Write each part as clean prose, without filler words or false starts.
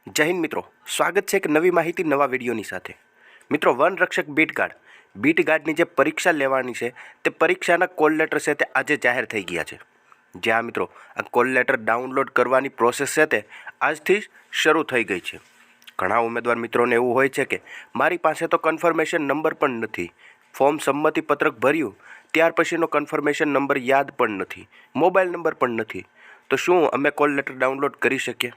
જય હિન્દ મિત્રો, સ્વાગત છે એક નવી માહિતી નવા વિડીયોની સાથે। મિત્રો, વનરક્ષક બીટ ગાર્ડની જે પરીક્ષા લેવાની છે તે પરીક્ષાના કોલ લેટર છે તે આજે જાહેર થઈ ગયા છે। જ્યાં મિત્રો આ કોલ લેટર ડાઉનલોડ કરવાની પ્રોસેસ છે તે આજથી શરૂ થઈ ગઈ છે। ઘણા ઉમેદવાર મિત્રોને એવું હોય છે કે મારી પાસે તો કન્ફર્મેશન નંબર પણ નથી, ફોર્મ સંમતિ પત્રક ભર્યું ત્યાર પછીનો કન્ફર્મેશન નંબર યાદ પણ નથી, મોબાઈલ નંબર પણ નથી, તો શું અમે કોલ લેટર ડાઉનલોડ કરી શકીએ?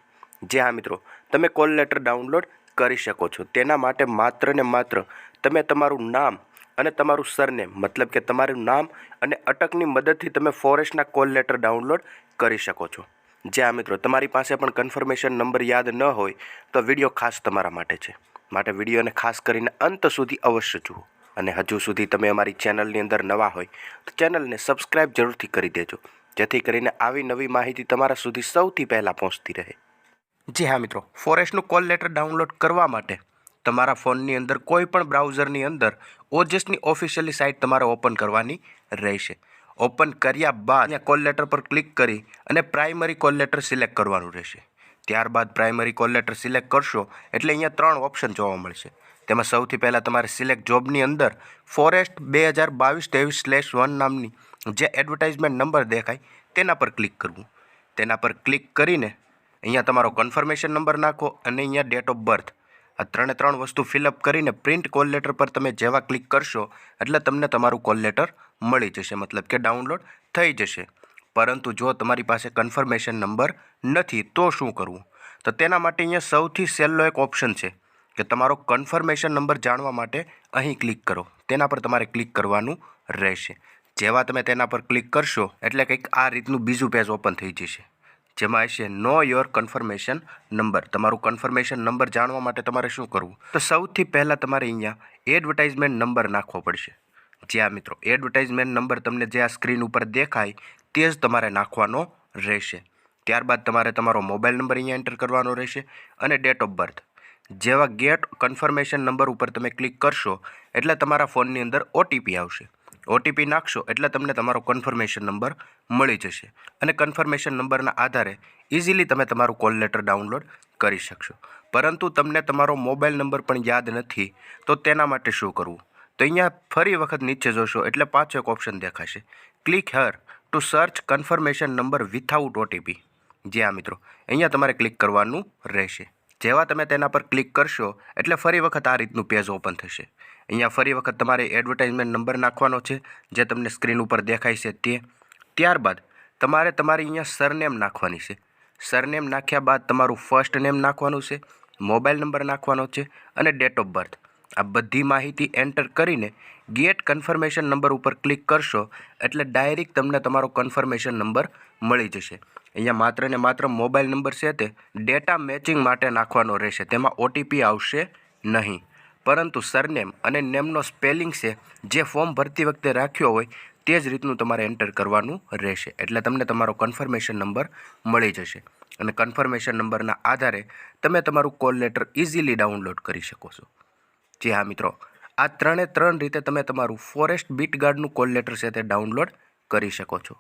જે હા મિત્રો, તમે કોલ લેટર ડાઉનલોડ કરી શકો છો। તેના માટે માત્ર ને માત્ર તમે તમારું નામ અને તમારું સરનેમ, મતલબ કે તમારું નામ અને અટકની મદદથી તમે ફોરેસ્ટના કોલ લેટર ડાઉનલોડ કરી શકો છો। જે હા મિત્રો, તમારી પાસે પણ કન્ફર્મેશન નંબર યાદ ન હોય તો વિડીયો ખાસ તમારા માટે છે, માટે વિડીયોને ખાસ કરીને અંત સુધી અવશ્ય જુઓ। અને હજુ સુધી તમે અમારી ચેનલની અંદર નવા હોય તો ચેનલને સબસ્ક્રાઈબ જરૂરથી કરી દેજો, જેથી કરીને આવી નવી માહિતી તમારા સુધી સૌથી પહેલાં પહોંચતી રહે। જી હા મિત્રો, ફોરેસ્ટનું કોલ લેટર ડાઉનલોડ કરવા માટે તમારા ફોનની અંદર કોઈ પણ બ્રાઉઝરની અંદર ઓજસની ઓફિશિયલી સાઇટ તમારે ઓપન કરવાની રહેશે। ઓપન કર્યા બાદ અહીંયા કોલ લેટર પર ક્લિક કરી અને પ્રાઇમરી કોલ લેટર સિલેક્ટ કરવાનું રહેશે। ત્યારબાદ પ્રાઇમરી કોલ લેટર સિલેક્ટ કરશો એટલે અહીંયા 3 ઓપ્શન જોવા મળશે। તેમાં સૌથી પહેલાં તમારે સિલેક્ટ જોબની અંદર ફોરેસ્ટ 2022-23/1 નામની જે એડવર્ટાઇઝમેન્ટ નંબર દેખાય તેના પર ક્લિક કરવું। તેના પર ક્લિક કરીને અહીંયા તમારો કન્ફર્મેશન નંબર નાખો અને અહીંયા ડેટ ઓફ બર્થ, આ 3 વસ્તુ ફિલઅપ કરીને પ્રિન્ટ કોલ લેટર પર તમે જેવા ક્લિક કરશો એટલે તમને તમારું કોલ લેટર મળી જશે, મતલબ કે ડાઉનલોડ થઈ જશે। પરંતુ જો તમારી પાસે કન્ફર્મેશન નંબર નથી તો શું કરવું? તો તેના માટે અહીંયા સૌથી સહેલો એક ઓપ્શન છે કે તમારો કન્ફર્મેશન નંબર જાણવા માટે અહીં ક્લિક કરો, તેના પર તમારે ક્લિક કરવાનું રહેશે। જેવા તમે તેના પર ક્લિક કરશો એટલે કંઈક આ રીતનું બીજું પેજ ઓપન થઈ જશે, જેમાં હશે નો યોર કન્ફર્મેશન નંબર। તમારું કન્ફર્મેશન નંબર જાણવા માટે તમારે શું કરવું? તો સૌથી પહેલાં તમારે અહીંયા એડવર્ટાઇઝમેન્ટ નંબર નાખવો પડશે। જ્યાં મિત્રો એડવર્ટાઇઝમેન્ટ નંબર તમને જે આ સ્ક્રીન ઉપર દેખાય તે જ તમારે નાખવાનો રહેશે। ત્યારબાદ તમારે તમારો મોબાઈલ નંબર અહીંયા એન્ટર કરવાનો રહેશે અને ડેટ ઓફ બર્થ। જેવા ગેટ કન્ફર્મેશન નંબર ઉપર તમે ક્લિક કરશો એટલે તમારા ફોનની અંદર ઓટીપી આવશે। ઓટીપી નાખશો એટલે તમને તમારો કન્ફર્મેશન નંબર મળી જશે અને કન્ફર્મેશન નંબરના આધારે ઇઝીલી તમે તમારું કોલ લેટર ડાઉનલોડ કરી શકશો। પરંતુ તમને તમારો મોબાઈલ નંબર પણ યાદ નથી તો તેના માટે શું કરવું? તો અહીંયા ફરી વખત નીચે જોશો એટલે પાછો એક ઓપ્શન દેખાશે, click here to search confirmation number without OTP. જી હા મિત્રો, અહીંયા તમારે ક્લિક કરવાનું રહેશે। જેવા તમે તેના પર ક્લિક કરશો એટલે ફરી વખત આ રીતનું પેજ ઓપન થશે। અહીંયા ફરી વખત તમારે એડવર્ટાઇઝમેન્ટ નંબર નાખવાનો છે જે તમને સ્ક્રીન ઉપર દેખાય છે તે। ત્યારબાદ તમારે તમારી અહીંયા સરનેમ નાખવાની છે। સરનેમ નાખ્યા બાદ તમારું ફર્સ્ટ નેમ નાખવાનું છે, મોબાઈલ નંબર નાખવાનો છે અને ડેટ ઓફ બર્થ। આ બધી માહિતી એન્ટર કરીને ગેટ કન્ફર્મેશન નંબર ઉપર ક્લિક કરશો એટલે ડાયરેક્ટ તમને તમારો કન્ફર્મેશન નંબર મળી જશે। અહીંયા માત્ર ને માત્ર મોબાઈલ નંબર છે તે ડેટા મેચિંગ માટે નાખવાનો રહેશે, તેમાં ઓટીપી આવશે નહીં, પરંતુ સરનેમ અને નેમનો સ્પેલિંગ છે જે ફોર્મ ભરતી વખતે રાખ્યો હોય તે જ રીતનું તમારે એન્ટર કરવાનું રહેશે, એટલે તમને તમારો કન્ફર્મેશન નંબર મળી જશે અને કન્ફર્મેશન નંબરના આધારે તમે તમારું કોલ લેટર ઇઝીલી ડાઉનલોડ કરી શકો છો। જી હા મિત્રો, આ 3 રીતે તમે તમારું ફોરેસ્ટ બીટ ગાર્ડનું કોલ લેટર છે તે ડાઉનલોડ કરી શકો છો।